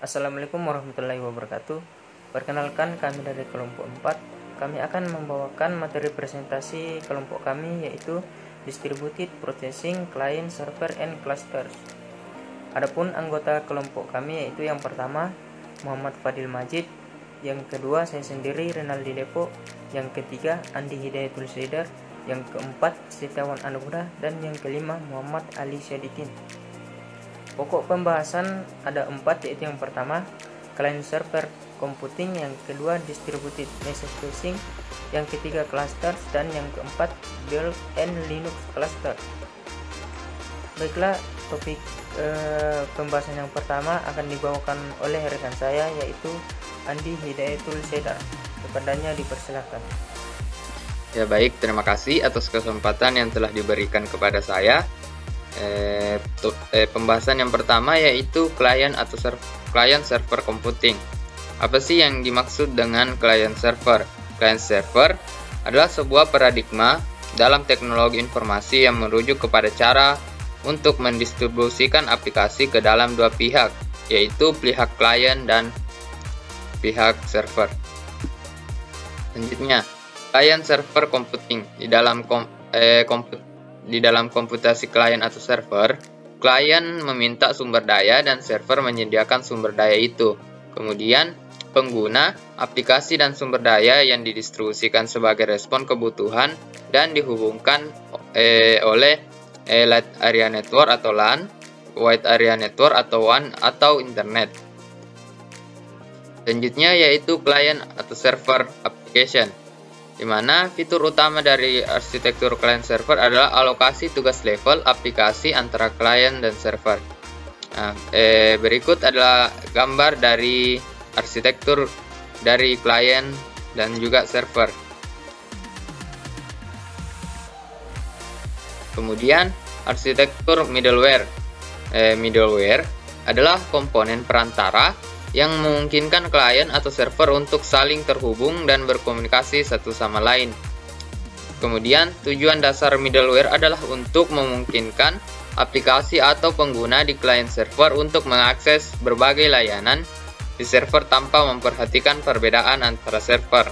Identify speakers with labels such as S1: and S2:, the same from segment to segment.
S1: Assalamualaikum warahmatullahi wabarakatuh. Perkenalkan, kami dari kelompok 4. Kami akan membawakan materi presentasi kelompok kami, yaitu Distributed Processing, Client, Server, and Clusters. Adapun anggota kelompok kami yaitu yang pertama Muhammad Fadil Majid, yang kedua saya sendiri Renaldi Depo, yang ketiga Andi Hidayatul Saidar, yang keempat Setiawan Anugrah, dan yang kelima Muhammad Ali Syadikin. Pokok pembahasan ada 4, yaitu yang pertama client server computing, yang kedua distributed message processing, yang ketiga clusters, dan yang keempat built-in Linux cluster. Baiklah, topik pembahasan yang pertama akan dibawakan oleh rekan saya, yaitu Andi Hidayatul Saidar. Kepadanya dipersilakan.
S2: Ya baik, terima kasih atas kesempatan yang telah diberikan kepada saya. Pembahasan yang pertama yaitu client server computing. Apa sih yang dimaksud dengan client server? Client server adalah sebuah paradigma dalam teknologi informasi yang merujuk kepada cara untuk mendistribusikan aplikasi ke dalam dua pihak, yaitu pihak klien dan pihak server. Selanjutnya, client server computing di dalam komputasi klien atau server, klien meminta sumber daya dan server menyediakan sumber daya itu. Kemudian, pengguna, aplikasi dan sumber daya yang didistribusikan sebagai respon kebutuhan dan dihubungkan oleh Light Area Network atau LAN, Wide Area Network atau WAN atau Internet. Selanjutnya yaitu client atau server application, di mana fitur utama dari arsitektur client server adalah alokasi tugas level aplikasi antara client dan server. Nah, berikut adalah gambar dari arsitektur dari client dan juga server. Kemudian arsitektur middleware. Middleware adalah komponen perantara yang memungkinkan klien atau server untuk saling terhubung dan berkomunikasi satu sama lain. Kemudian, tujuan dasar middleware adalah untuk memungkinkan aplikasi atau pengguna di client server untuk mengakses berbagai layanan di server tanpa memperhatikan perbedaan antara server.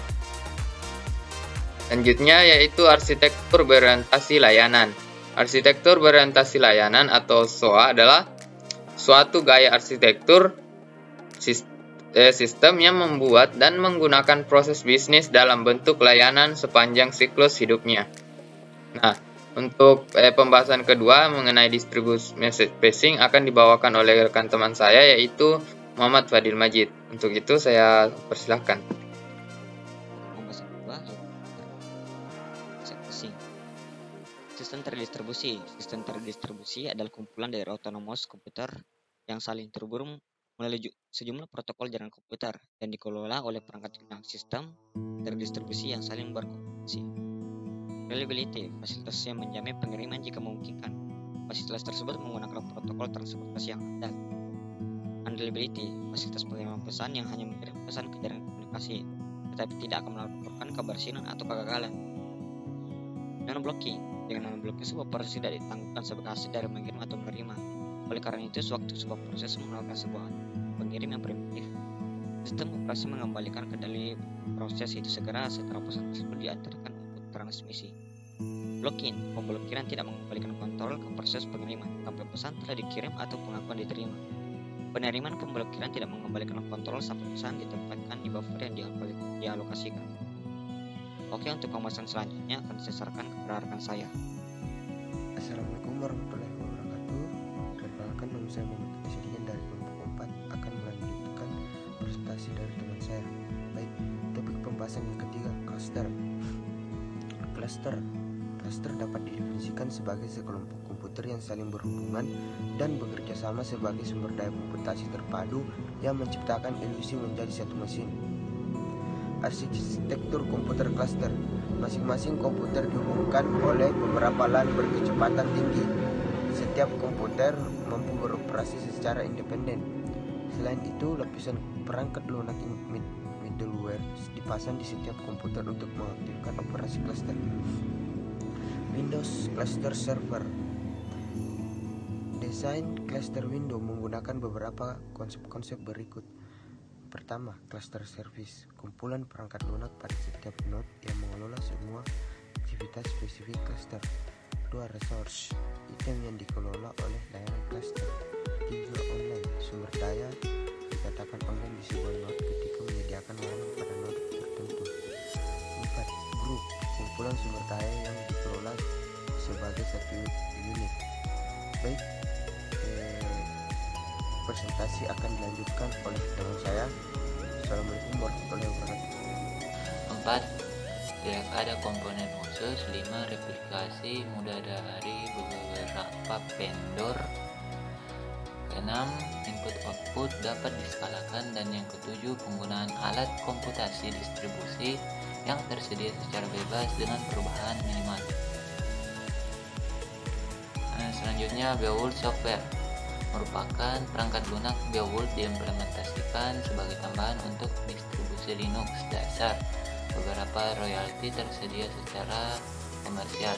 S2: Selanjutnya yaitu arsitektur berorientasi layanan. Arsitektur berorientasi layanan atau SOA adalah suatu gaya arsitektur sistem yang membuat dan menggunakan proses bisnis dalam bentuk layanan sepanjang siklus hidupnya. Nah, untuk pembahasan kedua mengenai distributed message processing akan dibawakan oleh rekan teman saya, yaitu Muhammad Fadil Majid. Untuk itu saya persilahkan.
S3: Pembahasan kedua processing. Sistem terdistribusi adalah kumpulan dari otonomous komputer yang saling terhubung melalui sejumlah protokol jaringan komputer dan dikelola oleh perangkat lunak. Sistem terdistribusi yang saling berkomunikasi. Reliability, fasilitas yang menjamin pengiriman jika memungkinkan. Fasilitas tersebut menggunakan protokol transportasi yang andal. Unreliability, fasilitas pengiriman pesan yang hanya mengirim pesan ke jaringan komunikasi, tetapi tidak akan melaporkan kebersihan atau kegagalan. Non-blocking, dengan non-blocking sebuah proses tidak ditangguhkan sebagai hasil dari mengirim atau menerima. Oleh karena itu, sewaktu sebuah proses melakukan sebuah pengirim yang primitif, sistem operasi mengembalikan kendali proses itu segera setelah pesan tersebut diantarkan untuk transmisi. Blocking, pemblokiran tidak mengembalikan kontrol ke proses pengiriman sampai pesan telah dikirim atau pengakuan diterima. Penerimaan pemblokiran tidak mengembalikan kontrol sampai pesan ditempatkan di buffer yang dialokasikan. Oke, untuk pembahasan selanjutnya akan disasarkan kepada rekan saya.
S4: Assalamualaikum warahmatullahi wabarakatuh. Perkenalkan, nama saya Muhammad Ali Syadikin dari kelompok 4 akan melanjutkan presentasi dari teman saya. Baik, topik pembahasan yang ketiga, cluster. Cluster dapat didefinisikan sebagai sekelompok komputer yang saling berhubungan dan bekerja sama sebagai sumber daya komputasi terpadu yang menciptakan ilusi menjadi satu mesin. Arsitektur komputer cluster. Masing-masing komputer dihubungkan oleh beberapa LAN berkecepatan tinggi. Setiap komputer mampu beroperasi secara independen. Selain itu, lapisan perangkat lunak middleware dipasang di setiap komputer untuk mengaktifkan operasi cluster. Windows Cluster Server. Mendesain cluster window menggunakan beberapa konsep-konsep berikut. Pertama, cluster service, kumpulan perangkat lunak pada setiap node yang mengelola semua aktivitas spesifik cluster. Kedua, resource, item yang dikelola oleh layanan cluster. Tiga, online, sumber daya dikatakan online di sebuah node ketika menyediakan layanan pada node tertentu. Empat, group, kumpulan sumber daya yang dikelola sebagai satu unit. Baik, presentasi akan dilanjutkan oleh teman saya. Assalamualaikum warahmatullahi wabarakatuh.
S5: 4. Tidak ada komponen khusus. 5. Replikasi mudah dari beberapa vendor. 6. Input output dapat diskalakan. Dan yang ketujuh, penggunaan alat komputasi distribusi yang tersedia secara bebas dengan perubahan minimal. Selanjutnya, Beowulf Software merupakan perangkat lunak. Beowulf diimplementasikan sebagai tambahan untuk distribusi Linux dasar. Beberapa royalti tersedia secara komersial.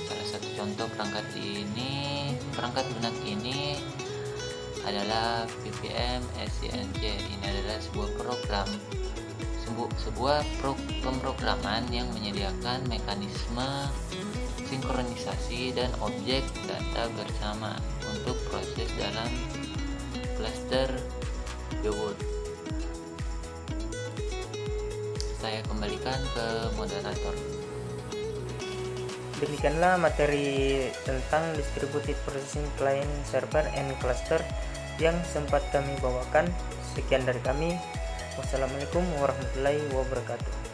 S5: Salah satu contoh perangkat lunak ini adalah PPM SCNJ. Ini adalah sebuah pemrograman yang menyediakan mekanisme sinkronisasi dan objek data bersama untuk proses dalam cluster Beowulf. Saya kembalikan ke moderator.
S1: Demikianlah materi tentang distributed processing client server and cluster yang sempat kami bawakan. Sekian dari kami. Wassalamualaikum warahmatullahi wabarakatuh.